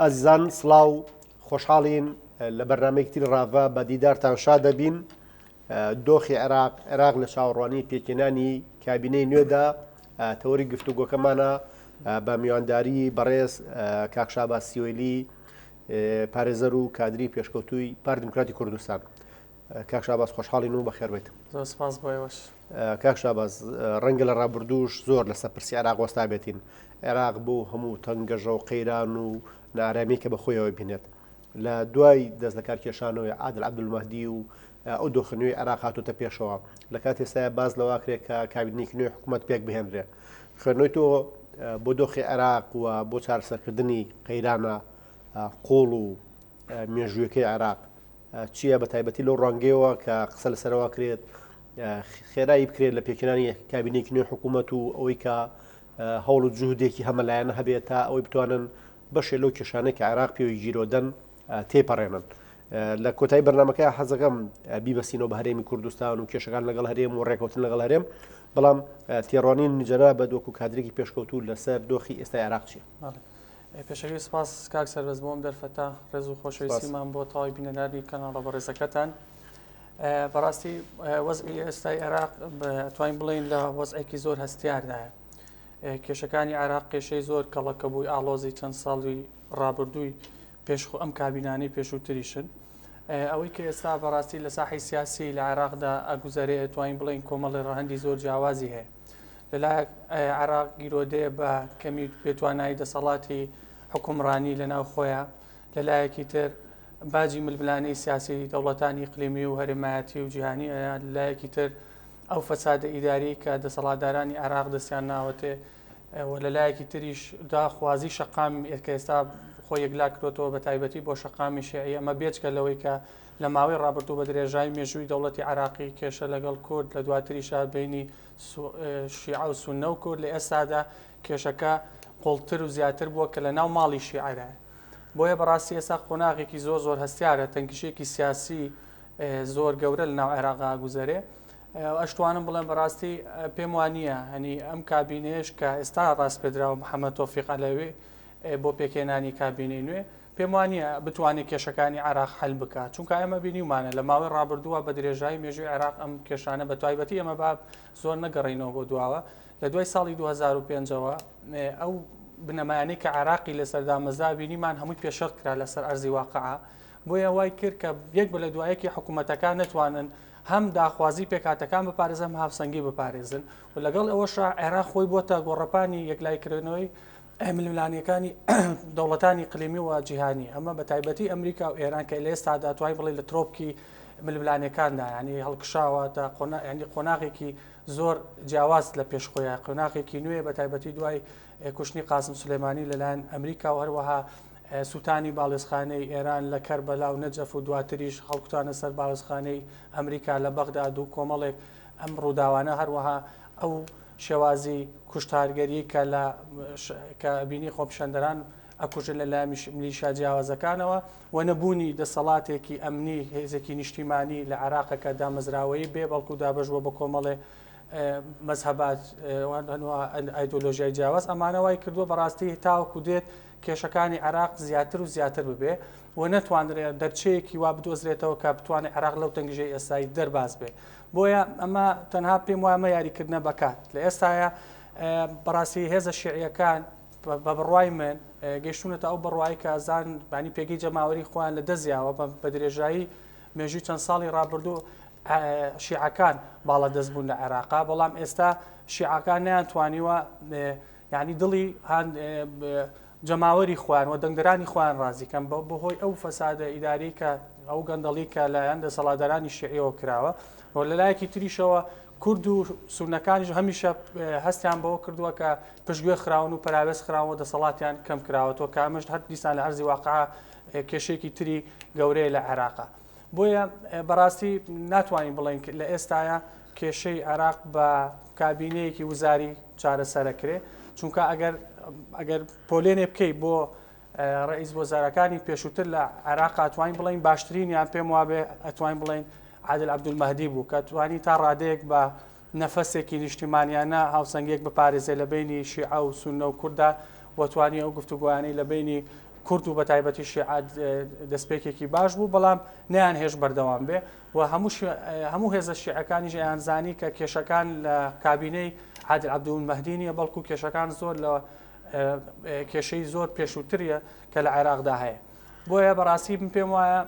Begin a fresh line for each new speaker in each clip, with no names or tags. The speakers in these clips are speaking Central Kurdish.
ئازیزان سڵاو خۆشحاڵین لە بەرنمەیەکی ڕاڤە بە دیدارتان شا دەبین. دۆخی عێراق لە چاوەڕوانی پێکێنانی کابینەی نوێدا تەوەری گفتوگۆکەمانە بە میوانداری بەڕێز کاک شاباز سیوێلی پارێزەر و کادری پێشکەوتووی پار دموکراتی کوردستان. کاک شاباز خۆشحاڵین و بەخێر بێت.
سپاس بۆیەوەش.
کاک شاباز ڕەنگە لە ڕابردووش زۆر لەسەر پرسی عێراق وەستا بێتین. عێراق بوو هەموو تەنگەژە و قەیران و نارامی کە بەخۆیەوە بینێت لە دوای دەست لە کارکێشانەوەی عادل عەبدولمەهدی و ئەو دۆخنوێی عێراق هاتوتە پێشەوە لە کات ئێستاە باز لەواکرێت کە کابینەیەکی نوێی حکوومەت پێک بهێنرێ. خوێندنەوەی تۆ بۆ دۆخی عێراق و بۆ چارەسەرکردنی قەیرانە قوڵ و مێژوویەکەی عێراق چییە بە تایبەتی لەو ڕەنگەیەوە کە قسە لەسەرەوە کرێت خێرایی بکرێت لە پێکێنانی کابینەیەکی نوێی حکوومەت و ئەوەی کە هەوڵ و جوهدێکی هەمەلایەنە هەبێت تا ئەوەی بتوانن بەشێ لەو کێشانەی کە عێراق پێوەی گیرۆدەن تێپەڕێنن. لە کۆتایی بەرنامەکە حەزەکەم بیبەستینەوە بە هەرێمی کوردستان و کێشەکان لەگەڵ هەرێم و ڕێکەوتن لەگەڵ هەرێم، بەڵام تێڕوانین نیجەرا بە دۆکو کادرێکی پێشکەوتوو لەسەر دۆخی ئێستا عێراق چیە؟
پێشەوی سپاس کاک سەربەز بۆم دەرفەتا ڕێز و خۆشەویستیمان بۆ تەواوی بینەداری کەناڵە بەڕێزەکەتان. بەڕاستی وەزعی ئێستای عێراق توانین بڵێن لە وەزعێکی زۆر هەستیاردایە. کێشەکانی عێراق کێشەی زۆر کەڵەکە بووی ئاڵۆزی چەند ساڵی ڕابردووی پێشخۆ ئەم کابینانەی پێشووتریشن. ئەوەی کە ئێستا بەڕاستی لە ساحی سیاسی لە عێراقدا ئەگوزارێ توانین بڵێن کۆمەڵی ڕەهەندی زۆر جیاوازی هەیە. لەلایەک عێراق گیرۆدەیە بە کەمی بێتوانایی دەسەڵاتی حکومڕانی لەناو خۆیان، لەلایەکی تر باجی ململانەی سیاسی دەوڵەتانی ئیقلیمی و هەرێمایەتی و جیهانی، لەلایەکی تر ئەو فەسادە ئیداری کە دەسەڵاتدارانی عێراق دەستیان ناوەتێ، و لەلایەکی تریش داخوازی شەقام کە ئێستا خۆی یەکلا کردوتەوە بە تایبەتی بۆ شەقامی شیعی. ئەمە بێجگە لەوەی کە لە ماوەی ڕابردوو بە درێژای مێژووی دەوڵەتی عێراقی کێشە لەگەڵ کورد لە دواتریشا بینی شیعە و سوننە و کورد لە ئێستادا کێشەکە قوڵتر و زیاتر بووە کە لە ناو ماڵی شیعەدایە. بۆیە بەڕاستی ئێستا قۆناغێکی زۆر هەستیارە، تەنگیشێکی سیاسی زۆر گەورە لە ناو عێراقا گوزارێ. ئەشتوانم بڵێن بەڕاستی پێم وانە هەنی ئەم کابینەیەش کە ئێستا ڕاست پێدراوە محەممەد تۆفیق عەلەوی بۆ پێکێنانی کابینەی نوێ، پێم وانە بتوانێت کێشەکانی عێراق حل بکات، چونکە ئێمە بینیمانە لە ماوەی ڕابردووە بە درێژایی مێژووی عێراق ئەم کێشانە بە تایبەتی ئەمە با زۆر نەگەڕینەوە بۆ دواوە. لە دوای ساڵی 2005ەوە ئەو بنەمایانەی کە عێراقی لەسەردا مەزا بینیمان هەمووی پێشەڕ کرا لەسەر ئەرزی واقعە، بۆیە وای کرد کە یەک بە لە دوایەکی حکوومەتەکان نتوانن هەم داخوازی پێکاتەکان بپارێزن هاوسەنگی بپارێزن، و لەگەڵ ئەوەشە عێراق خۆی بۆتە گۆڕەپانی یەکلایکردنەوەی ململانیەکانی دەوڵەتانی قلیمی و جیهانی. ئەمە بە تایبەتی ئەمریکا و ئێران کە لە ئێستا داتوانین بڵێ لە ترۆپکی ململانیەکاندا، ینی هەڵکشاوە تا ینی قۆناغێکی زۆر جیاواز لە پێشخۆیە، قۆناغێکی نوێ بە تایبەتی دوای کوشتنی قاسم سولەیمانی لەلایەن ئەمریکا و هەروەها سووتانی باڵێزخانەی ئێران لە کەربەلا و نەجەف و دواتریش هەڵکوتانە سەر باڵێزخانەی ئەمریکا لە بەغداد و کۆمەڵێک ئەم ڕووداوانە، هەروەها ئەو شێوازی کوشتارگەری کە بینی خۆپشەندەران ئەکوژن لە لای میلیشیا جیاوازەکانەوە، و نەبوونی دەسەڵاتێکی ئەمنی هێزێکی نیشتیمانی لە عێراقەکە دامەزراوەی بێ بەڵکو دابەژوە بە کۆمەڵێ مەزهەبات ئایدۆلۆژیای جیاواز. ئەمانەوەی کردووە بەڕاستی تاوەکو دێت کێشەکانی عێراق زیاتر و زیاتر ببێ و نەتوانرێت دەرچەیەکی وا بدۆزرێتەوە کە بتوانێت عێراق لەو تەنگژەی ئێستایی دەرباز بێ. بۆیە ئەمە تەنها پێم وایە یاریکردنە بەکات. لە ئێستاە بەڕاستی هێزە شیعیەکان بە بڕوای من گەیشتونەتە ئەو بڕوایی کە ئازان بانی پێگەی جەماوەری خۆیان لە دەستیاوە بە درێژایی مێژووی چەند ساڵی ڕابردوو شیعەکان باڵە دەستبوون لە عێراقا، بەڵام ئێستا شیعەکان نەیانتوانیوە یعنی دڵی جەماوەری خۆیان و دەنگدەرانی خۆیان ڕازیکەن بەهۆی ئەو فەسادە ئیداری کە ئەو گەندەڵی کە لایەن دەسەڵاتدارانی شیعیەوە کراوە. و لەلایەکی تریشەوە کورد و سونەکانیش هەمیشە هەستیان بەوە کردووە کە پشتگوێ خراون و پەراوێز خراوە دەسەڵاتیان کەم کراوەتەوە، کە ئەمەش هەر دیسان لە ئەرزی واقعە کێشێکی تری گەورەیە لە عێراقا. بۆیە بەڕاستی ناتوانین بڵێن لە ئێستاە کێشەی عێراق بە کابینەیەکی وزاری چارەسەرەکرێ، چونکە ئەگەر پۆلێنێ بکەی بۆ ڕئیس وەزارەکانی پێشووتر لە عێراق ئەتوانین بڵێن باشترینیان پێم وابێ ئەتوانین بڵێن عادل عەبدولمەهدی بوو، کە توانی تا ڕادەیەک بە نەفەسێکی نیشتیمانیانە هاوسەنگێک بپارێزێ لە بینی شیعە و سوننە و کووردا، وەتوانی ئەو گفتوگویانەی لە بینی کورد و بە تایبەتی شیعات دەستپێکێکی باش بوو بەڵام نیان هێش بەردەوام بێ و هەموو هێزە شیعەکانیش ئەیانزانی کە کێشەکان لە کابینەی عادل عەبدولمەهدی نیە بەڵکو کێشەکان زۆر لە کێشەی زۆر پێشووتریە کە لە عێراقدا هەیە بۆیە بەڕاستی پێم وایە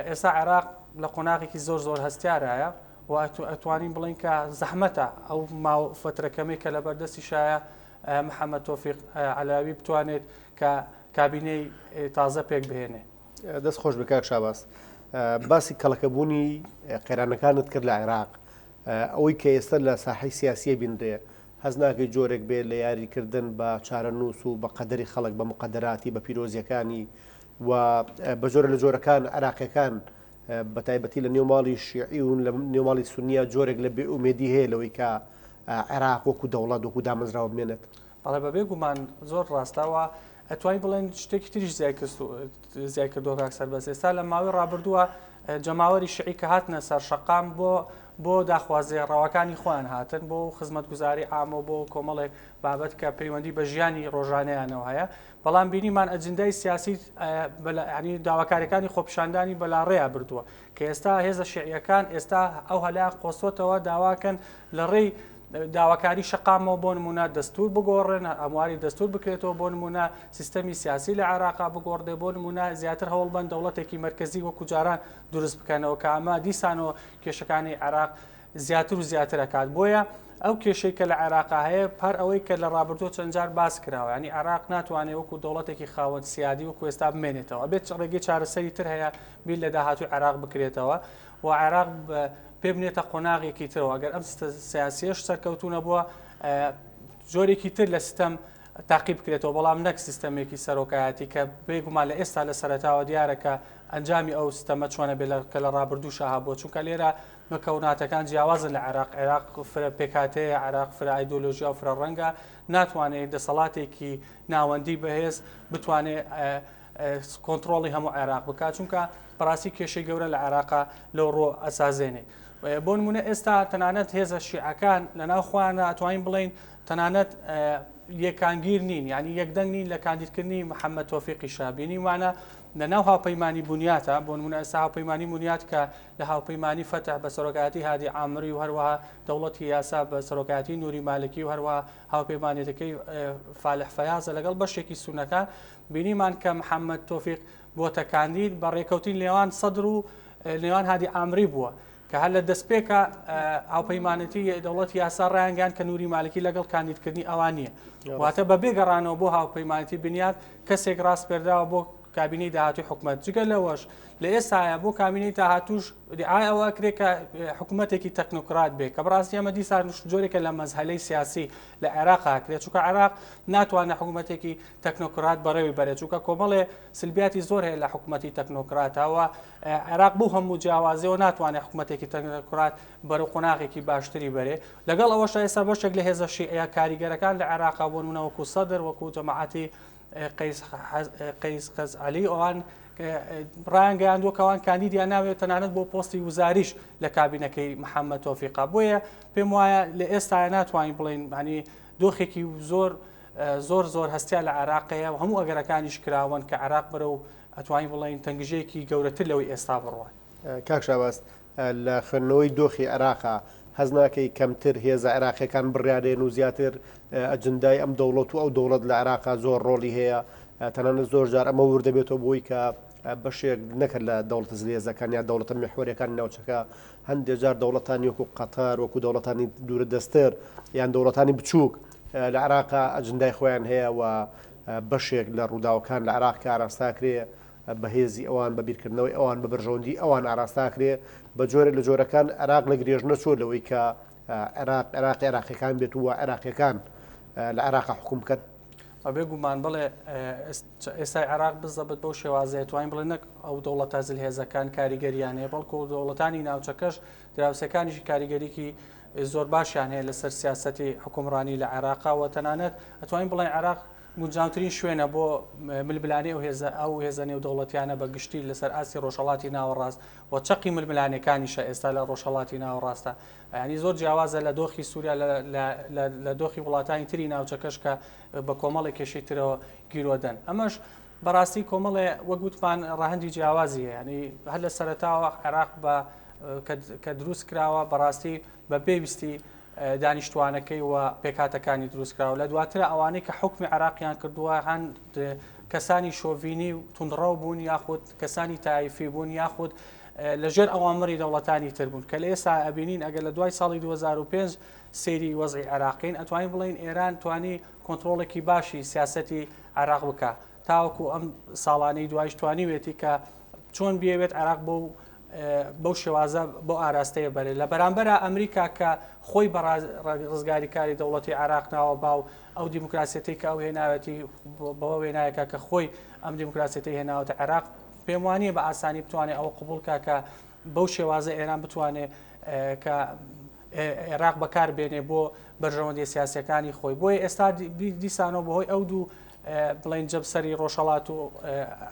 ئێستا عێراق لە قۆناغێکی زۆر هەستیارایە و ئەتوانین بڵین کە زەحمەتە ئەو فترەکەمەی کە لە بەردەستی شایە محەممەد تۆفیق عەلاوی بتوانێت کە کابینەی تازە پێک بهێنێ.
دەست خۆش بکار شاباس باسی کەڵەکەبوونی قەیرانەکانت کرد لە عێراق ئەوەی کە ئێستا لە ساحەی سیاسیە بینرێ هەز ناکەی جۆرێک بێت لە یاریکردن بە چارەنووس و بە قەدەری خەڵک بە مقدراتی بە پیرۆزیەکانی و بە جۆرە لە جۆرەکان عراقیەکان بە تایبەتی لە نێوماڵی شیعی و لە نێوماڵی سونیە جۆرێک لە بێئومێدی هەیە لەوەی کە عێراق وەکو دەوڵات وەکو دامەزراوە بمێنێت.
بەڵێ بەبێ گومان زۆر ڕاستەوە ئەتوانی بڵێن شتێکی تریش زیای کردووە کاکسەر بەس ئێستا لە ماوەی ڕابردووە جەماوەری شیعی کە هاتنە سەر شەقام بۆ داخوازیە ڕەوەکانی خۆیان هاتن بۆ خزمەتگوزاری عامە بۆ کۆمەڵێک بابەت کە پەیوەندی بە ژیانی ڕۆژانەیانەوە هەیە بەڵام بینیمان ئەجندای سیاسی ینی داواکاریەکانی خۆپیشاندانی بەلاڕێیا بردووە کە ئێستا هێزە شیعیەکان ئێستا ئەو هەلایان قۆسۆتەوە داواکەن لە ڕێی داواکاری شەقامەوە بۆ نمونە دەستور بگۆڕێن ئەمواری دەستور بکرێتەوە بۆ نمونە سیستەمی سیاسی لە عێراقا بگۆڕدێ بۆ نمونە زیاتر هەوڵبەن دەوڵەتێکی مرکزی وەکو جاران دروست بکەنەوە کە ئەمە دیسانەوە کێشەکانی عێراق زیاتر و زیاتر ئەکات بۆیە ئەو کێشەی کە لە عێراقا هەیە پەر ئەوەی کە لە ڕابردووە چەند جار باس کراوە ینی عێراق ناتوانێت وەکو دەوڵەتێکی خاوەن سیادی وەکو ئێستا بمێنێتەوە بێت ڕێگەی چارەسەری تر هەیە بیل لە داهاتوی عێراق بکرێتەوە و عێراق پێ بنێتە قۆناغێکی ترەوە ئەگەر ئەم سیاسیەش سەرکەوتونە بووە جۆرێکی تر لە سیستەم تاقی بکرێتەوە بەڵام نەک سیستەمێکی سەرۆکایەتی کە بێگومان لە ئێستا لە سەرەتاوە دیارەکە ئەنجامی ئەو سیستەمە چۆنە بێت کە لە ڕابردوو شاها بۆ چونکە لێرە مکەوناتەکان جیاوازن لە عێراق فرە پێکاتەیە عێراق فرە ئایدۆلۆژیا و فرە ڕەنگە ناتوانێت دەسەڵاتێکی ناوەندی بەهێز بتوانێت کۆنتترۆڵی هەموو عێراق بکات چونکە بەڕاستی کێشەی گەورە لە عێراقا لەو ڕۆ ئەسازێنێ بۆ نمونە ئێستا تەنانەت هێزە شیعەکان لەناو خۆیانە ئەتوانین بڵین تەنانەت یەکانگیر نین یعنی یەکدەنگ نین لە کاندیدکردنی محەممەد تۆفیقی شابینی وانە لەناو هاوپەیمانی بنیاتە بۆ نمونە ئێستا هاوپەیمانی بنیات کە لە هاوپەیمانی فەتح بە سەرۆکایەتی هادی عامری و هەروەها دەوڵەتی یاسا بە سەرۆکایەتی نوری مالکی و هەروەها هاوپەیمانێتەکەی فالح فەیازە لەگەڵ بەشێکی سونەکان بینیمان کە محەممەد تۆفیق بۆتە کاندید بە ڕێکەوتین لێوان سەدر و لێوان هادی عامری بووە کە هەر لە دەستپێکە هاوپەیمانەتی دەوڵەتی یاسا ڕایانگەیان کە نوری مالکی لەگەڵ کاندیدکردنی ئەوان نییە واتە بە بێگەڕانەوە بۆ هاوپەیمانەتی بنیات کەسێک ڕاست پێرداوە بۆ کابینەی داهاتوی حکومەت جگە لەوەش لە ئێستاە بۆ کابینەی داهاتوش ئەوە کرێت کە حکوومەتێکی تەکنۆکرات بێت کە بەڕاستی ئەمە دیسان جۆرێکە لە مەزهەلەی سیاسی لە عێراقا کرێت چونکە عێراق ناتوانێت حکوومەتێکی تەکنۆکرات بەڕێوی بەرێت چونکە کۆمەڵێ سلبیاتی زۆر هەیە لە حکوومەتی تەکنۆکراتەوە عێراق بوو هەموو جیاوازیەوە ناتوانێت حکوومەتێکی تەکنۆکرات بەرەو قۆناغێکی باشتری بەرێ لەگەڵ ئەوەش ئێستا بەشێک لە هێزە شیعە کاریگەرەکان لە عێراقا بۆ نمونە وەکو سەدر وەکو جەماعەتی قەیس قەزعەلی ئەوان ڕایانگەیاندووەکەوان کاندیدیان ناوێت تەنانەت بۆ پۆستی وزاریش لە کابینەکەی محەممەد تۆفیقا بۆیە پێم وایە لە ئێستا ناتوانین بڵین ینی دۆخێکی زۆر هەستیا لە عێراقەیە و هەموو ئەگەرەکانیش کراون کە عێراق بەرە و ئەتوانین بڵین تەنگژەیەکی گەورەتر لەوەی ئێستا بڕوان.
کاک شاباس لە خوێندنەوەی دۆخی عێراقا هەز ناکەی کەمتر هێزە عێراقیەکان بڕیارێن و زیاتر ئەجندای ئەم دەوڵەت و ئەو دەوڵەت لە عێراقا زۆر ڕۆڵی هەیە تەنانەت زۆر جار ئەمە وردەبێتەوە بۆی کە بەشێک نەکرد لە دەوڵەت زلێزەکان یا دەوڵەتە میحوەریەکان ناوچەکە هەندێک جار دەوڵەتانی وەکو قەتار وەکو دەوڵەتانی دوورە دەستر یان دەوڵەتانی بچووک لە عێراقا ئەجندای خۆیان هەیە و بەشێک لە ڕووداوەکان لە عێراق ئاراستاکرێ بەهێزی ئەوان بە بیرکردنەوەی ئەوان بە بەرژەوەندی ئەوان ئاراستاکرێ بە جۆرێک لە جۆرەکان عێراق لە گرێژ نەچۆ لەوەی کە عێراقیەکان بێت و عێراقیەکان لە عێراقا حکوم بکەن.
بێگومان بڵێ ئێستای عێراق بزەبێت بەو شێوازەیە توانین بڵێ نەک ئەو دەوڵەتە زلهێزەکان کاریگەریانەیە بەڵکو دەوڵەتانی ناوچەکەش دراوسەکانیشی کاریگەریکی زۆر باشیان هەیە لەسەر سیاسەتی حکومڕانی لە عێراقا و تەنانەت ئەتوانین بڵێن عێراق گونجاوترین شوێنە بۆ ململانەی ئەو هێزانێ و دەوڵەتیانە بە گشتی لەسەر ئاسی ڕۆژهەڵاتی ناوەڕاست و چەقی ململانەکانیشە ئێستا لە ڕۆژهەڵاتی ناوەڕاستە ینی زۆر جیاوازە لە دۆخی سووریا لە دۆخی وڵاتانی تری ناوچەکەش کە بە کۆمەڵی کێشەی ترەوە گیرۆدەن ئەمەش بەڕاستی کۆمەڵێ وەگوتمان ڕاهەندی جیاوازیە ینی هەر لە سەرەتاوە عێراق بە کە دروست کراوە بەڕاستی بە پێویستی دانیشتوانەکەی و پێکاتەکانی دروستکراوە لە دواترە ئەوانەی کە حکمی عراقیان کردووە هەند کەسانی شۆڤینی و تونڕەو بوون یاخود کەسانی تایفی بوون یاخود لەژێر ئەوامری دەوڵەتانی تر بوون کە لە ئێستا ئەبینین ئەگەر لە دوای ساڵی 2005 سەیری وەزعی عراقین ئەتوانین بڵین ئێران توانی کۆنتترۆڵێکی باشی سیاسەتی عراق بکە تاوەکو ئەم ساڵانەی دوایش توانیوێتی کە چۆن بێوێت عراق بەو شێوازە بۆ ئاراستەیە بەرێت لە بەرامبەرە ئەمریکا کە خۆی بە ڕزگاریکاری دەوڵەتی عراق ناوە باو ئەو دیموکراسیەتی کە ئەو هێناوەتی بەوە وێنایەکە کە خۆی ئەم دیموکراسیەتی هێناوەتە عراق پێم وانییە بە ئاسانی بتوانێت ئەوە قبولکە کە بەو شێوازە ئێران بتوانێت کە عێراق بەکار بێنێ بۆ بەرژەوەندی سیاسەکانی خۆی بۆیە ئێستا دیسانەوە بەهۆی ئەو دوو بڵین جەبسەری ڕۆژهەڵات و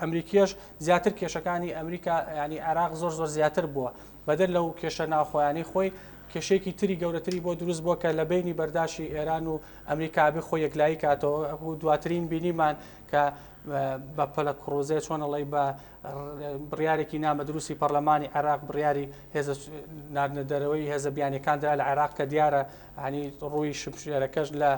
ئەمریکیش زیاتر کێشەکانی ئەمریکا ینی عراق زۆر زیاتر بووە بەدەر لەو کێشە ناوخۆیانی خۆی کێشێکی تری گەورەتری بۆ دروست بووە کە لە بینی بەرداشی ئێران و ئەمریکابی خۆی یەکلایی کاتەوە دواترین بینیمان کە بە پەلە کڕۆزێ چۆنەڵی بە بڕیارێکی نامە دروستی پەرلەمانی عراق بڕیاری هێزە ناردنەدەرەوەی هێزە بیانەکاندا لە عراق کە دیارە ینی ڕووی شمشێرەکەش لە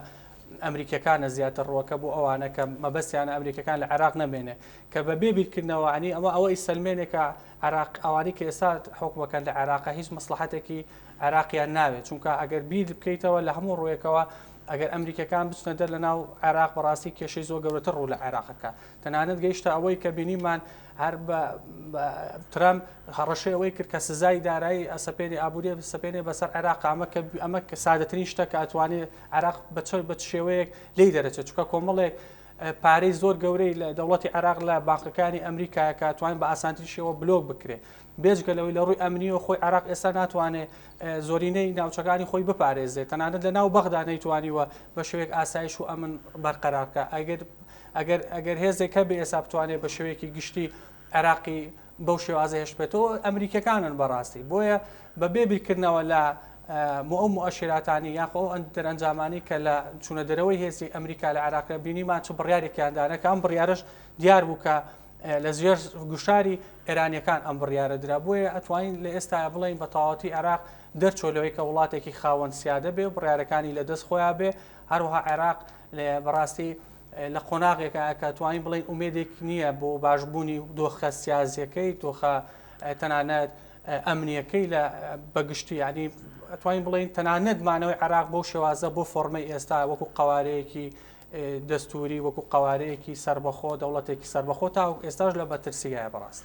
ئەمریکەکانە زیاتر ڕوەکە بۆ ئەوانە کە مەبەستیانە ئەمریکەکان لە عراق نەبێنێ کە بە بێبیرکردنەوە عنی ئەوەی سلمێنێکە عراق ئەوانی کە ئێستا حکومەکەن لە عراقە هیچ مەسلحەتێکی عراقیان ناوێت چونکە ئەگەر بیر بکەیتەوە لە هەموو ڕوویەکەوە ئەگەر ئەمریکەکان بچنە دەر لە ناو عراق بەڕاستی کێشەی زۆر گەورەتر ڕوو لە عێراقەکە تەنانەت گەیشتە ئەوەی کە بینیمان هەر بە ترامپ هەڕەشەی ئەوەی کرد کە سزای دارایی ئەسەپێنی ئابووری سەپێنێ بەسەر عێراق ئەمە کە سادەترین شتە کە ئەتوانێت عێراق بە شێوەیەک لی دەرەچێت چونکە کۆمەڵێک پارەی زۆر گەورەی لە دەوڵەتی عێراق لە بانکەکانی ئەمریکا کە توانین بە ئاسانتری شێوە بلۆک بکرێت بێجگە لەوەی لە ڕووی ئەمنیەوە خۆی عراق ئێستا ناتوانێت زۆرینەی ناوچەکانی خۆی بپارێزێت تەنانەت لە ناو بەغدا نەیتوانیوە بە شێوەیەک ئاسایش و ئەمن بەرقەرارکە ئەگەر هێزێک هەبێ ئێستا بتوانێت بە شێوەیەکی گشتی عراقی بەو شێوازە هێشتێتەوە ئەمریکەکانن بەڕاستی بۆیە بە بێبیرکردنەوە لە ئەو مؤشراتانی یاخۆ دەرەنجامانی کە لە چونە دەرەوەی هێزی ئەمریکا لە عراق بینیمان چ بڕیارێکیاندانەکە ئەم بڕیارش دیار بوو کە لە زێر گوشاری ئێرانیەکان ئەم بڕیارە درا بۆیە ئەتوانین لە ئێستا بڵین بە تەواوەتی عێراق دەرچۆلەوەی کە وڵاتێکی خاوەن سیادە بێ و بڕیارەکانی لە دەست خۆیان بێ هەروەها عێراق بەڕاستی لە قۆناغێکە کە توانین بڵین ئومێدێک نییە بۆ باشبوونی دۆخە سیاسیەکەی دۆخە تەنانەت ئەمنیەکەی لە بەگشتی ینی ئەتوانین بڵین تەنانەت مانەوەی عێراق بۆ شێوازە بۆ فۆرمەی ئێستا وەکو قوارەیەکی دەستوری وەکو قوارەیەکی سربەخۆ دەوڵەتێکی سربەخۆ تا ئێستاش لە بەترسیایە بەڕاست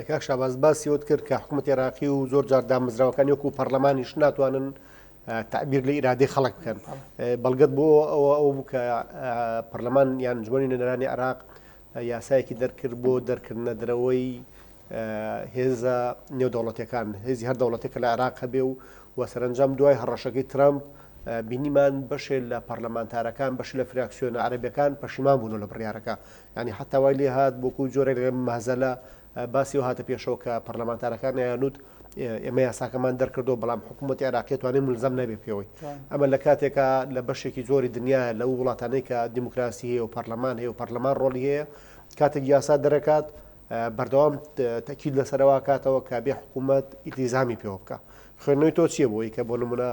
کاک شاباز باسیەوەت کرد کە حکوومەتی عێراقی و زۆر جار دامەزراوەکانی وەکو پەرلەمانیش ناتوانن تعبیر لە ئیرادەی خەڵک بکەن بەڵگەت بۆ ئەو بوو کە پەرلەمان یان جوانی نەرانی عێراق یاسایەکی دەرکرد بۆ دەرکردنە درەوەی هێزە نێودەوڵەتیەکان هێزی هەر دەوڵەتێکە لە عێراق هەبێ و سەرنجام دوای هەڕەشەکەی ترامپ بینیمان بەشێ لە پەرلەمانتارەکان بەش لە فراکسیۆنە عەرەبیەکان پەشیمان بوون لە بڕیارەکە ینی حتا وای لێ هات بۆکو جۆرە مەهزەلە باسی و هاتە پێشەوە کە پەرلەمانتارەکان یانوت ئێمە یاساکەمان دەرکردو بەڵام حکوومەتی عێراقی توانێت ملزەم نەبێ پێوەی ئەمە لە کاتێکە لە بەشێکی زۆری دنیا لە وڵاتانەی کە دیموکراسی هەیە و پەرلەمان هەیە و پەرلەمان ڕۆڵی هەیە کاتێک یاسا دەرەکات بەردەوام تەکید لەسەرەوە کاتەوە کە بێ حکوومەت ئیلتیزامی پێوە بکە خوێندنەوەی تۆ چییە بۆی کە بۆ نمونە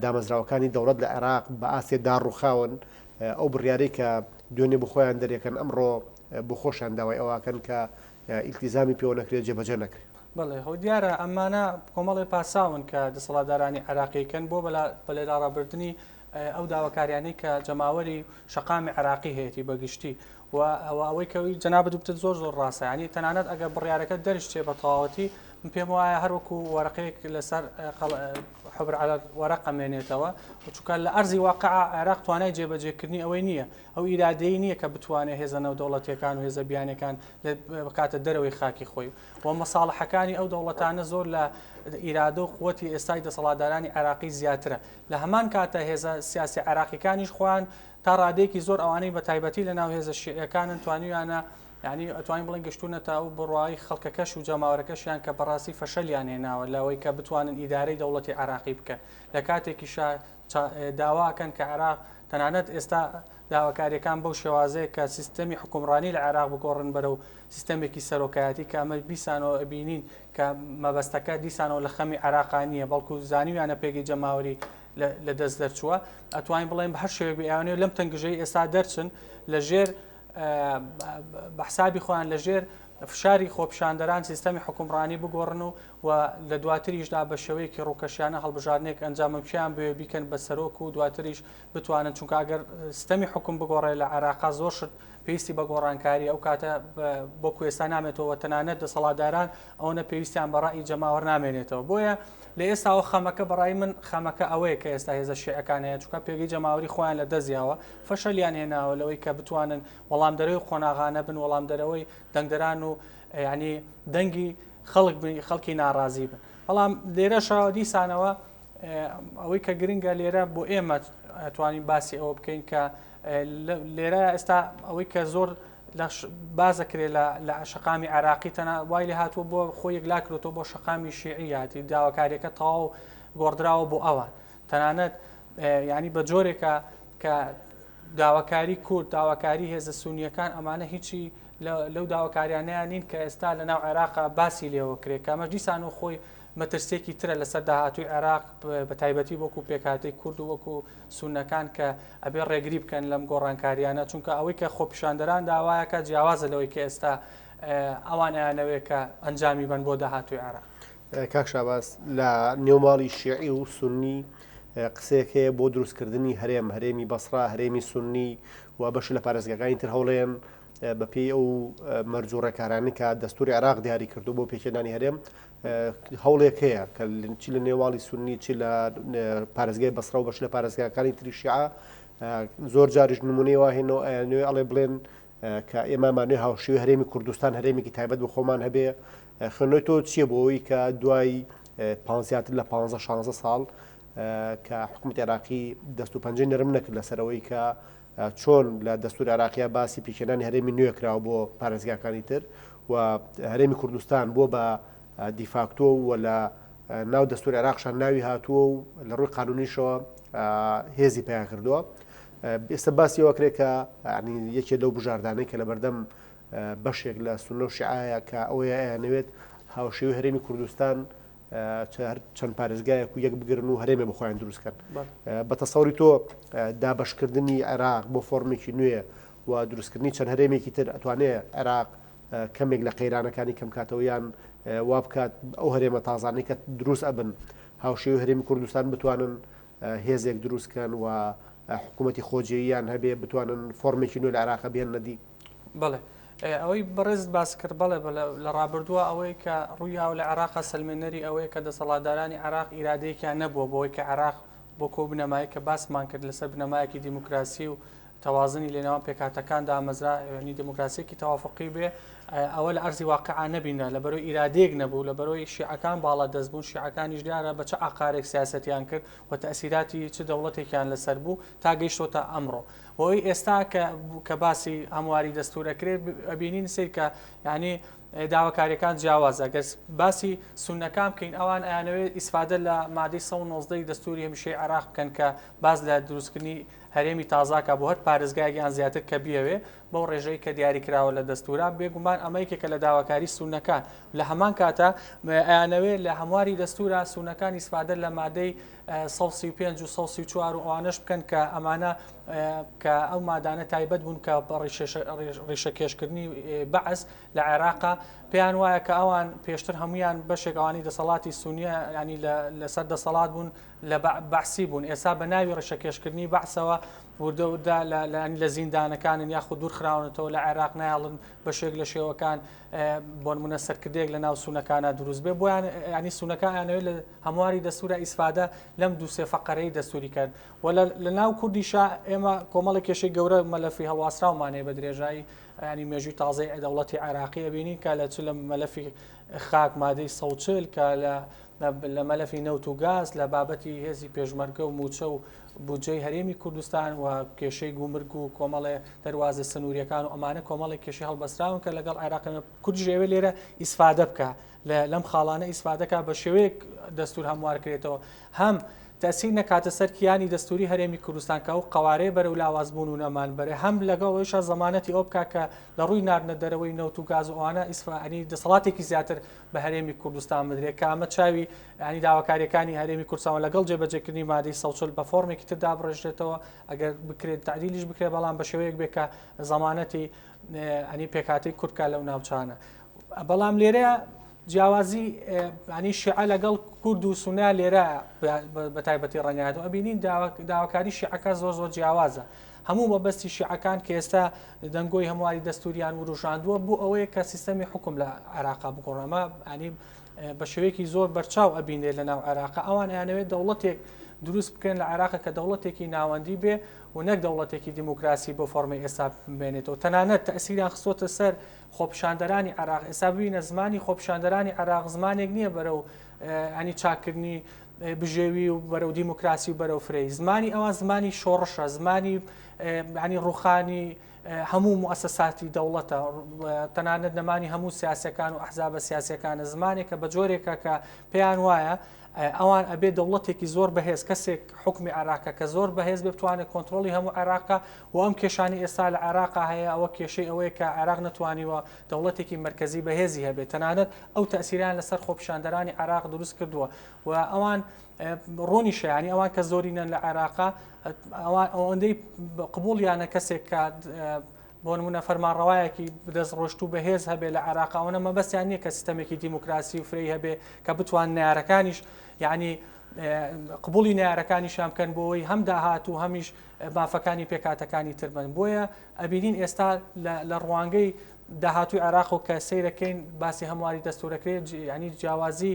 دامەزراوەکانی دەوڵەت لە عێراق بە ئاسێ داڕوخاون ئەو بڕیارەی کە دوێنێ بخۆیان دەرێکن ئەمڕۆ بخۆشیان داوای ئەوواکەن کە ئیلتیزامی پێوە نەکرێت جێبەجێ نەکرێت
بڵێ هۆ دیارە ئەمانە کۆمەڵی پاساون کە دەسەڵاتدارانی عێراقیکەن بۆ بەلێداڕابردننی ئەو داواکاریانەی کە جەماوەری شەقامی عێراقی هەیەی بەگشتی و ئەوەی کەوی جەنابەت دوتر زۆر ڕاستە ینی تەنانەت ئەگەر بڕیارەکە دەرشتێ بە تەواوەتی پێم وایە هەروەکو وەرەقەیەک لەسەر حبر على وەرەقە مێنێتەوە چونکە لە ئەرزی واقع عێراق توانای جێبەجێکردنی ئەوەی نییە ئەو ئیرادەی نییە کە بتوانێت هێزە نێودەوڵەتیەکان و هێزە بیانەکان بکاتە دەرەوەی خاکی خۆی و مەساڵحەکانی ئەو دەوڵەتانە زۆر لە ئیرادە و قووەتی ئێستای دەسەڵاتدارانی عێراقی زیاترە لە هەمان کاتە هێزە سیاسی عێراقیەکانیش خۆیان تا ڕادێکی زۆر ئەوانەی بە تایبەتی لە ناو هێزە شیعەکانن توانیویانە یعنی ئەتوانین بڵێن گەشتونەتە ئەو بڕواایی خەڵکەکەش و جەماوەرەکەشیان کە بەڕاستی فەشەلیان هێناوە لەوەی کە بتوانن ئیدارەی دەوڵەتی عراقی بکەن لە کاتێکیش داواکەن کە عراق تەنانەت ئێستا داواکاریەکان بەو شێوازەیە کە سیستەمی حکومڕانی لە عراق بگۆڕن بەرەو سیستەمێکی سەرۆکایەتی کە ئەمە بیسانەوە بینین کە مەبەستەکە دیسانەوە لە خەمی عراقانیە بەڵکو زانیویانە پێگەی جەماوەری لە دەست دەرچووە ئەتوانین بڵێن بە هەر شێوێک بێیانێ لەم تەنگژەی ئێستا دەرچن لە ژێر بەحسابی خۆیان لە ژێر فشاری خۆپشاندەران سیستەمی حکومڕانی بگۆڕن و لە دواتریشدا بە شێوەیەکی ڕووکەشیانە هەڵبژارنێک ئەنجامەکیان بێ بیکەن بە سەرۆک و دواتریش بتوانن چونکە ئەگەر سیستەمی حکوم بگۆڕێ لە عراقا زۆر شت پێویستی بە گۆڕانکاری ئەو کاتە بۆ کوێستان نامێتەوە تەنانەت دەسەڵاتداران ئەوەنە پێویستیان بەڕای جەماوەر نامێنێتەوە بۆیە لە ئێستاوە خەمەکە بەڕای من خەمەکە ئەوەیە کە ئێستا هێزە شیعەکان هەیە چونکە پێگەی جەماوەری خۆیان لە دەزیاوە فەشەلیان هێناوە لەوەی کە بتوانن وەڵام دەرەوەی خۆناغانە بن وەڵام دەرەوەی دەنگدەران و ینی دەنگی خەڵکی ناڕازی بن بەڵام لێرەشەوە دیسانەوە ئەوەی کە گرنگە لێرە بۆ ئێمە توانین باسی ئەوە بکەین کە لێرە ئێستا ئەوەی کە زۆر بازەکرێت لە شقامی عراقی تەنە وای لێ هاتووە بۆ خۆی یەکلا کردەوە بۆ شقامی شیعیاتی داواکاریەکە تەواو گۆڕدراوە بۆ ئەوان تەنانەت ینی بە جۆرێکە کە داواکاری کورد داواکاری هێزە سونیەکان ئەمانە هیچی لەو داواکاریانیان نین کە ئێستا لە ناو عێراقا باسی لێەوە کرێت کە ئەمە دیسان و خۆی مەترسێکی ترە لەسەر داهاتووی عێراق بە تایبەتی وەکو پێکهاتەی کورد و وەکو سونەکان کە ئەبێ ڕێگری بکەن لەم گۆڕانکاریانە چونکە ئەوەی کە خۆپیشاندەران داوایەکە جیاوازە لەوەی کە ئێستا ئەوان ئەیانەوەیە کە ئەنجامی بن بۆ داهاتووی عێراق.
کاک شاباس لە نێوماڵی شیعی و سونی قسەیەک هەیە بۆ دروستکردنی هەرێمی بەسرا هەرێمی سونی و بەش لە پارێزگاکانی تر هەوڵێن بەپێی ئەو مەرجوڕێکارانی کە دەستوری عراق دیاری کردو بۆ پێکێنانی هەرێم هەوڵێک هەیە کە چی لە نێوڵی سونی چی لە پارێزگای بەسرا و بەش لە پارێزگاکانی تری شیعە زۆر جاریش نمونەی وهێنەوە نوێ ئەڵێ بڵێن کە ئێمامانوێ هاوشێوی هەرێمی کوردستان هەرێمێکی تایبەت بە خۆمان هەبێ خوێنەوەی تۆ چییە بۆ ئەوی کە دوای زیاتر لە 15-16 ساڵ کە حکوومەتی عراقی دەست و پەنجەی نەرم نەکرد لەسەرەوەی کە چۆن لە دەستوری عراقیە باسی پیکێنانی هەرێمی نوێکراوە بۆ پارێزگاکانی تر و هەرێمی کوردستان بۆ بە دیفاکتۆ و لە ناو دەستوری عراقشان ناوی هاتووە و لە ڕووی قانونیشەوە هێزی پیا کردووە ئێستا باسی ئەوەکرێت کە یەکێ لەو بژاردانەی کە لە بەردەم بەشێک لە سونە و شیعایە کە ئەوەیە ئەیانەوێت هاوشێوی هەرێمی کوردستان چەند پارێزگایەک و یەک بگرن و هەرێمێ بخۆیان دروستکەن بە تەسەوری تۆ دابەشکردنی عێراق بۆ فۆرمێکی نوێ و دروستکردنی چەند هەرێمێکی تر ئەتوانێت عێراق کەمێک لە قەیرانەکانی کەم کاتەوەیان وا بکات ئەو هەرێمە تازانەی کە دروست ئەبن هاوشێوی هەرێمی کوردستان بتوانن هێزێک دروستکەن و حکوومەتی خۆجێیان هەبێ بتوانن فۆرمێکی نوێ لە عێراق بێن نەدی.
بەڵێ ئەوەی بەڕێز باس کرد بەڵێ لە ڕابردووە ئەوەی کە ڕوویاو لە عێراقا سلمێنەری ئەوەیە کە دەسەڵاتدارانی عێراق ئیرادەیەکیان نەبووە بۆی کە عێراق بۆ کۆ بنەمایی کە باسمان کرد لەسەر بنەمایەکی دیموکراسی و تەوازنی لێنەوە پێکاتەکاندا ئەمەزرا ینی دموکراسیەکی تەوافقی بێ ئەوە لە ئەرزی واقعا نەبینە لە بەرەوەی ئیرادەیەک نەبوو لە بەرەوەی شیعەکان باڵا دەستبوون شیعەکانیش دیارە بە چه ئاقارێک سیاسەتیان کرد و تەسیراتی چ دەوڵەتێکیان لەسەر بوو تا گەیشتۆتە ئەمڕۆ بۆی ئێستا کە باسی هەمواری دەستورەکرێت ئەبینین سیر کە یعنی داواکاریەکان جیاوازە گەر باسی سونەکان بکەین ئەوان ئەیانەوێت ئیسفادە لە مادەی 190 دەستوری هەمیشەی عێراق بکەن کە باز لە دروستکردنی هەرێمی تازاکە بۆ هەر پارێزگایەکیان زیاتر کە بیەوێ بەو ڕێژەی کە دیاری کراوە لە دەستورا بێگومان ئەمەیەکێکە لە داواکاری سونەکان لە هەمان کاتە ئەیانەوێت لە هەمواری دەستورا سونەکان ئیسفادە لە مادەی 135 و 134 و ئەوانش بکەن کە ئەمانە کە ئەو مادانە تایبەت بوون کە ڕێشەکێشکردنی بەعس لە عێراقا پێیان وایە کە ئەوان پێشتر هەمویان بەشێک ئەوانی دەسەڵاتی سونیە ینی لەسەر دەسەڵات بوون لە بەعسی بوون ئێستا بە ناوی ڕێشەکێشکردنی بەعسەوە وردەدا لە زیندانەکانن یاخود دوور خراونەتەوە لە عێراق نایڵن بەشێک لە شێوەکان بۆ نمونە سەرکردێک لە ناو سونەکانە دروست بێ بۆیان ینی سونەکان ئەیانەوێت لە هەمواری دەستورە ئیسفادە لەم دوو سێ فەقەرەی دەستوری کرد و لە ناو کوردیشا ئێمە کۆمەڵی کێشەی گەورە مەلەفی هەڵواسراومانەیە بە درێژایی ینی مێژووی تازای دەوڵەتی عێراقی ئەبینین کە لە چ لە مەلەفی خاک مادەی 140 کە لە مەلەفی نەوت و گاز لە بابەتی هێزی پێشمەرگە و موچە و بودجەی هەرێمی کوردستان و کێشەی گومرگ و کۆمەڵێ دەواازە سنووریەکان و ئەمانە کۆمەڵی کێشی هەڵبەستراون کە لەگەڵ عێراقی کوردی ژێوێ لێرە ئیسفادە بکە لەم خاڵانە ئیسفادەکە بە شێوەیەک دەستور هەموارکرێتەوە هەم تەسیر نەکاتە سەر کیانی دەستوری هەرێمی کوردستان کە و قوارێ بەرە و لاوازبوون و نەمان بەرێ هەم لەگەڵەوەیشە زمانەتی ئەو بکە کە لە ڕووی ناردنە دەرەوەی نەوت و گاز و ئەوانە ئیسفانی دەسەڵاتێکی زیاتر بە هەرێمی کوردستان بدرێت کە ئەمە چاوی ینی داواکاریەکانی هەرێمی کوردستان لەگەڵ جێبەجێکردنی مادەی 140 بە فۆرمێکی تردا بڕێژێتەوە ئەگەر بکرێت تعدیلیش بکرێت بەڵام بە شێوەیەک بێت کە زمانەتی ئەنی پێکاتی کوردکە لەو ناوچانە بەڵام لێرەیە جیاوازی ینی شیعە لەگەڵ کورد و سونیا لێرە بە تایبەتی ڕەنگایەوە ئەبینین داواکاری شیعەکە زۆر زۆر جیاوازە هەموو بەبەستی شیعەکان کە ئێستا دەنگۆی هەمواری دەستوریان وروژاندووە بوو ئەوەیە کە سیستەمی حکم لە عێراقا بگۆڕەمە ینی بە شێوەیەکی زۆر بەرچاو ئەبینێت لە ناو عێراقا ئەوان یانەوێت دەوڵەتێک دروست بکەن لە عێراقا کە دەوڵەتێکی ناوەندی بێ و نەک دەوڵەتێکی دیموکراسی بۆ فۆرمی ئێستا بمێنێتەوە تەنانەت تەسیریان خستۆتە سەر خۆپیشاندەرانی عێراق ئێستا ببینە زمانی خۆپیشاندەرانی عێراق زمانێک نییە بەرەو ئەنی چاکردنی بژێوی و بەرەو دیموکراسی و بەرەو فرەی زمانی ئەوان زمانی شۆڕشە زمانی ینی ڕوخانی هەموو مؤسساتی دەوڵەتە تەنانەت نەمانی هەموو سیاسەکان و ئەحزابە سیاسەکانە زمانێکە بە جۆرێکە کە پێیان وایە ئەوان ئەبێ دەوڵەتێکی زۆر بەهێز کەسێک حکمی عێراقە کە زۆر بەهێز بتوانێت کۆنتترۆلی هەموو عێراقا و ئەم کێشانی ئێستا لە عێراقا هەیە ئەوە کێشەی ئەوەیە کە عێراق نتوانیوە دەوڵەتێکی مرکزی بەهێزی هەبێت تەنانەت ئەو تەسیریان لەسەر خۆپیشاندەرانی عێراق دروست کردووە و ئەوان ڕۆنی شیانی ئەوان کە زۆرینەن لە عێراقا ئەوەندەی قبوڵیانە کەسێک کە بۆ نمونە فەرمانڕەوایەکی بدەست ڕۆشت و بەهێز هەبێ لە عێراقاوەنە مەبەستیان نییە کە سیستەمێکی دیموکراسی و فرەی هەبێ کە بتوان نارەکانیش یعنی قبولی نارەکانیشان بکەن بۆەوەی هەم داهات و هەمیش مافەکانی پێکاتەکانی تربن بۆیە ئەبینین ئێستا لە ڕوانگەی داهاتوی عێراق و کە سەیرەکەین باسی هەمواری دەستورەکرێت ینی جیاوازی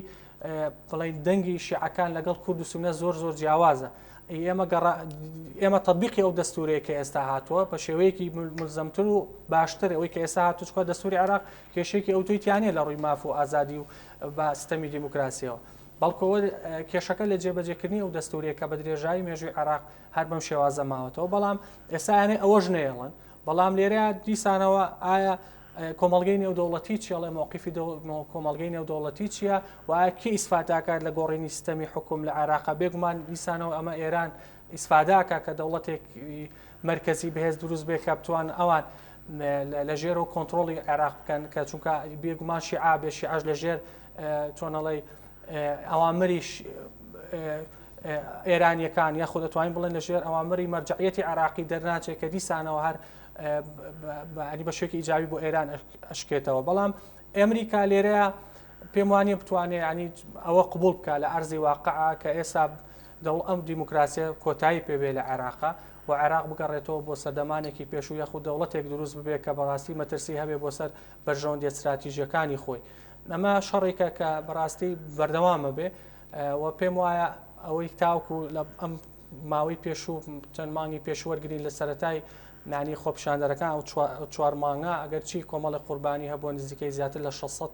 بڵین دەنگی شیعەکان لەگەڵ کورد و سونە زۆر زۆر جیاوازە ئێمە تەطبیقی ئەو دەستورەیە کە ئێستا هاتووە بە شێوەیەکی ملزمتر و باشتر ئەوەی کە ئێستا هاتوو چکە دەستوری عێراق کێشێکی ئەوتویتیانە لە ڕووی ماف و ئازادی و بە سیستەمی دیموکراسیەوە بەڵکەوە کێشەکە لە جێبەجێکردنی ئەو دەستورەیە کە بە درێژایی مێژووی عێراق هەر بەم شێوازە ماوەتەوە بەڵام ئێستایانەی ئەوەش نێڵن بەڵام لێرە دیسانەوە ئایا کۆمەڵگەی نێودەوڵەتی چێڵێ مووقیفی کۆمەڵگەی نێودەوڵەتی چییە و ئایا کی ئیسفاداکات لە گۆڕینی سیستەمی حکوم لە عێراقا بێگومان دیسانەوە ئەمە ئێران ئیسفاداکە کە دەوڵەتێک مرکزی بەهێز دروست بێ کە بتوان ئەوان لە ژێر و کۆنتترۆلی عێراق بکەن کە چونکە بێگومان شیعا بێ شیعاش لە ژێر چۆنەڵی ئەوامریش ئێرانیەکان یاخود دەتوانین بڵێن لە ژێر ئەوامری مەرجعیەتی عێراقی دەرناچێت کە دیسانەوە هەر بە شێکی ئیجابی بۆ ئێران ئەشکێتەوە بەڵام ئەمریکا لێرەیە پێم وانیە بتوانێت ینی ئەوە قبول بکە لە ئەرزی واقعا کە ئێستا ئەم دیموکراسیە کۆتایی پێبێ لە عێراقا و عێراق بگەڕێتەوە بۆ سەردەمانێکی پێشوو یاخود دەوڵەتێک دروست ببێت کە بەڕاستی مەترسی هەبێ بۆ سەر بەرژەوەندی استراتیژیەکانی خۆی ئەمە شەڕێکە کە بەڕاستی بەردەوامە بێ و پێم وایە ئەوەی تاوکو لە ئەم ماوەی پێشوو چەند مانگی پێشوەرگرین لە سەرەتای نانی خۆپیشاندەرەکان ئەو 4 مانگە ئەگەر چی کۆمەڵی قوربانی هەبووە نزیکەی زیاتر لە 600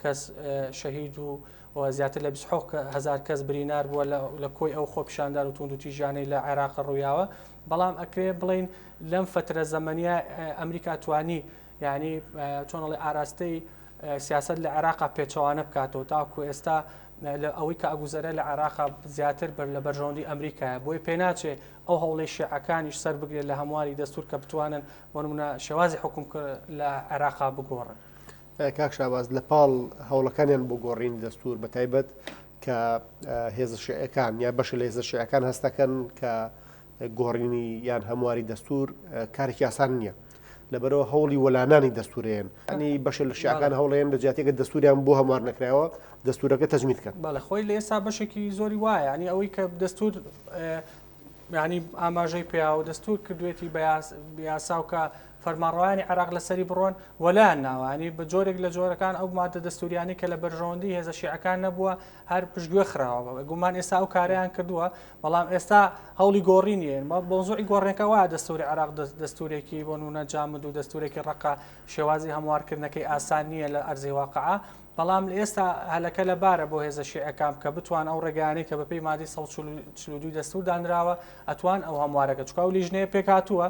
کەس شەهید و زیاتر لە 20,000 کەس برینار بووە لە کۆی ئەو خۆپیشاندار و توند و تیژانەی لە عێراق ڕوویاوە بەڵام ئەکرێ بڵین لەم فترە زەمەنیە ئەمریکا توانی یعنی چۆنەڵی ئاراستەی سیاست لە عێراقا پێچەوانە بکاتەوە تاکو ئێستا ئەوەی کە ئەگوزەرە لە عێراقا زیاتر لە بەرژەوەندی ئەمریکایە بۆی پێناچێ ئەو هەوڵی شیعەکانیش سەر بگرێت لە هەمواری دەستور کە بتوانن بۆ نمونە شێوازی حکوم لە عێراقا بگۆڕن.
کاک شاباز لە پاڵ هەوڵەکانیان بۆ گۆڕینی دەستور بە تایبەت کە هێزە شیعەکان یا بەشە لە هێزە شیعەکان هەستەکەن کە گۆڕینی یان هەمواری دەستور کارێکی ئاسان نییە لەبەرەوە هەوڵی وەلانانی دەستورێن ینی بەشە لە شیعەکان هەوڵێن لە جیاتێکە دەستوریان بۆ هەموار نەکرایەوە دەستورەکە تەجمیدکەن
بەڵێ خۆی لە ئێستا بەشێکی زۆری وایە ینی ئەوەی کە دەستور ینی ئاماژەی پێیا و دەستور کردوێتی بە یاسا و کە فەرمانڕەوایانی عێراق لەسەری بڕۆن وەلایان ناوانی بە جۆرێک لە جۆرەکان ئەو مادە دەستوریانی کە لە بەرژەوەندی هێزە شیعەکان نەبووە هەر پشتگوێ خراوە گومان ئێستا ئەو کاریان کردووە بەڵام ئێستا هەوڵی گۆڕینیە بۆزوعی گۆڕێنەکە وایە دەستوری عێراق دەستورێکی بۆ نمونە جامد و دەستورێکی ڕقا شێوازی هەموارکردنەکەی ئاسان نییە لە ئەرزی واقعا بەڵام ئێستا هەلەکە لە بارە بۆ هێزە شیعەکان کە بتوان ئەو ڕێگانەی کە بەپێی مادی 142 دەستور دانراوە ئەتوان ئەو هەموارەکە چکە و لیژنەیە پێکاتووە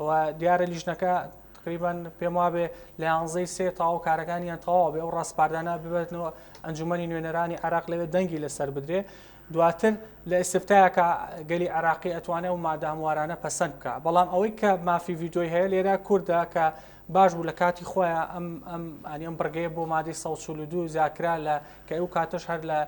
و دیارە لیژنەکە تقریبان پێم وابێ لە 11 تاو کارەکانیان تەواو بێ ئەو ڕاستپاردانە ببێتنەوە ئەنجومەنی نوێنەرانی عراق لەوێ دەنگی لەسەر بدرێ دواتر لە ئستفتایەکە گەلی عراقی ئەتوانێت و مادە هەموارانە پەسەند بکە بەڵام ئەوەی کە مافی ڤیدۆی هەیە لێرە کووردە کە باش بوو لە کاتی خۆیان ئەم بڕگەیە بۆ مادەی 142 زیاترا لە کە ئەو کاتەش هەر لە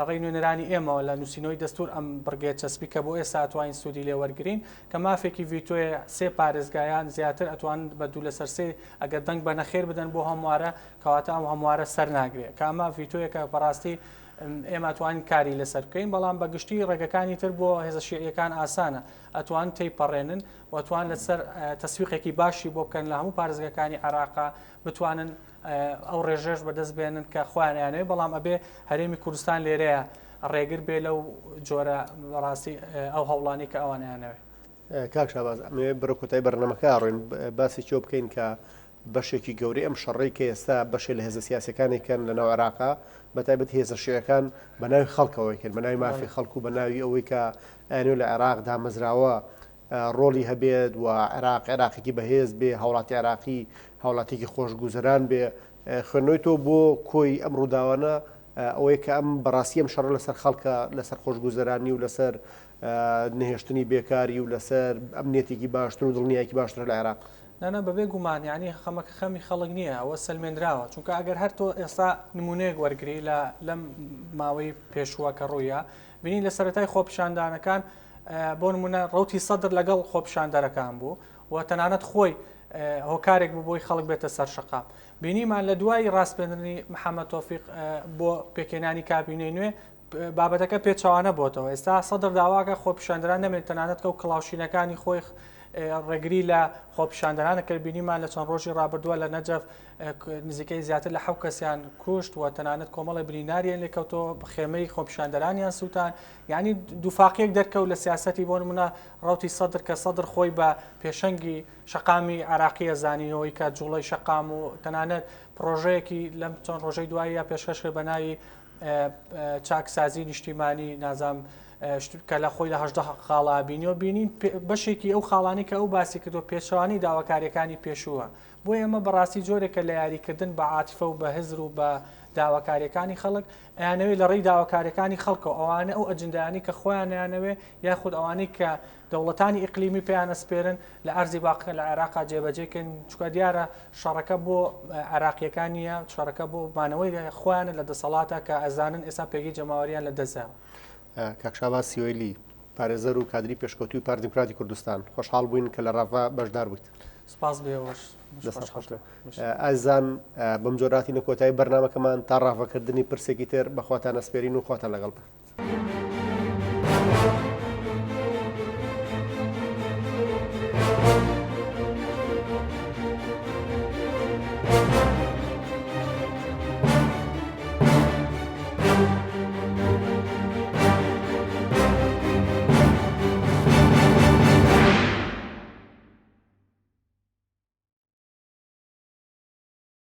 ڕێی نوێنەرانی ئێمەوە لە نووسینەوەی دەستور ئەم بڕگەیە چەسبی کە بۆ ئێستا ئەتوانین سوودی لێ وەرگرین کە مافێکی ڤیتۆیە 3 پارێزگایان زیاتر ئەتوان بە دوو لەسەر 3 ئەگەر دەنگ بە نەخێر بدەن بۆ هەموارە کەواتە ئەم هەموارە سەر ناگرێت کە ئەمە ڤیتۆیەکە بەڕاستی ئێمە توانین کاری لەسەر بکەین بەڵام بەگشتی ڕێگەکانی تر بۆ هێزە شیعیەکان ئاسانە ئەتوان تێیپەڕێنن وتوان لەسەر تەسویقێکی باشی بۆ بکەن لە هەموو پارێزگەکانی عراقا بتوانن ئەو ڕێژێش بەدەست بێنن کە خۆیانیانەوێ بەڵام ئەبێ هەرێمی کوردستان لێرەیە ڕێگر بێ لەو جۆرە ڕاستی ئەو هەوڵانی کە ئەوانیانەوێ
کاک شاباز ئەمێ بڕە کۆتایی بەرنەمەکە ڕۆین باسی چۆ بکەین کە بەشێکی گەورەی ئەم شەڕی کە ئێستا بەشێ لە هێزە سیاسەکانێکن لە ناو عێراقا بەتایبەت هێزە شیعەکان بە ناوی خەڵکەوەی کرد بە ناوی مافی خەڵکو بە ناوی ئەوەی کە ئەنوێ لە عێراق دامەزراوە ڕۆلی هەبێت و عێراقێکی بەهێز بێ هاوڵاتی عێراقی هاوڵاتێکی خۆشگوزەران بێ خوێندنەوەی تۆ بۆ کۆی ئەم ڕووداوانە ئەوەیە کە ئەم بەڕاستی ئەم شەڕ لەسەر خەڵکە لەسەر خۆشگوزەرانی و لەسەر نهێشتنی بێکاری و لەسەر ئەمنیەتێکی باشتر و دڵنیایکی باشتر لە عێراق
نانە بەبێ گومان یعنی خەمەکە خەمی خەڵک نییە ئەوە سلمێنراوە چونکە ئەگەر هەر تۆ ئێستا نمونەیەک وەرگری لەم ماوەی پێشووە کە ڕوویە بینی لە سەرەتای خۆپیشاندانەکان بۆ نمونە ڕوتی سەدر لەگەڵ خۆپیشاندەرەکان بوو و تەنانەت خۆی هۆکارێک بوو بۆی خەڵک بێتە سەر شەقام بینیمان لە دوای ڕاستپێنەری محەممەد تۆفیق بۆ پێکێنانی کابینەی نوێ بابەتەکە پێچوانە بۆتەوە ئێستا سەدر داواکە خۆپیشاندران نەمێت تەنانەت کە و کڵاوشینەکانی خۆی ڕێگری لە خۆپیشاندەرانە کە بینیمان لە چەند ڕۆژی ڕابردووە لە نەجەف نزیکەی زیاتر لە 7 کەسیان کوشت و تەنانەت کۆمەڵی بریناریان لێکەوتەوە خێمەی خۆپیشاندەرانیان سووتان یعنی دووفاقیەک دەرکەوت لە سیاسەتی بۆ نمونە ڕوتی سەدر کە سەدر خۆی بە پێشەنگی شەقامی عراقیە زانینەوەی کە جوڵەی شەقام و تەنانەت پرۆژەیەکی لەم چەند ڕۆژەی دوایی یا پێشکەش کرد بە ناوی چاکسازی نیشتیمانی نازام کە لە خۆی لە هەژدە خاڵا بینیەوە بینین بەشێکی ئەو خاڵانی کە ئەو باسی کردو پێچوانی داواکاریەکانی پێشووە بۆ ئێمە بەڕاستی جۆرێکە لە یاریکردن بە عاتیفە و بە هزر و بە داواکاریەکانی خەڵک ئەیانەوێت لە ڕێی داواکاریەکانی خەڵکە ئەوانە ئەو ئەجندانی کە خۆیانیانەوێ یاخود ئەوانەی کە دەوڵەتانی ئیقلیمی پێیان ئەسپێرن لە ئەرزی باقی لە عێراقا جێبەجێکن چکە دیارە شەڕەکە بۆ عێراقیەکانیە شەڕەکە بۆ مانەوەی خۆیانە لە دەسەڵاتە کە ئەزانن ئێستا پێگی جەماوەریان لە دەزاوە
کاکشاباز سیۆیلی پارێزەر و کادری پێشکەوتوی پارتی دیموکراتی کوردستان خۆشحاڵ بووین کە لە ڕاوا بەشدار بوویت
سپاس بێوەش
ئازان بەم جۆراتی نەکۆتایی بەرنامەکەمان تا ڕاوەکردنی پرسێکی تر بەخواتان ئەسپێرین و خواتان لەگەڵ بن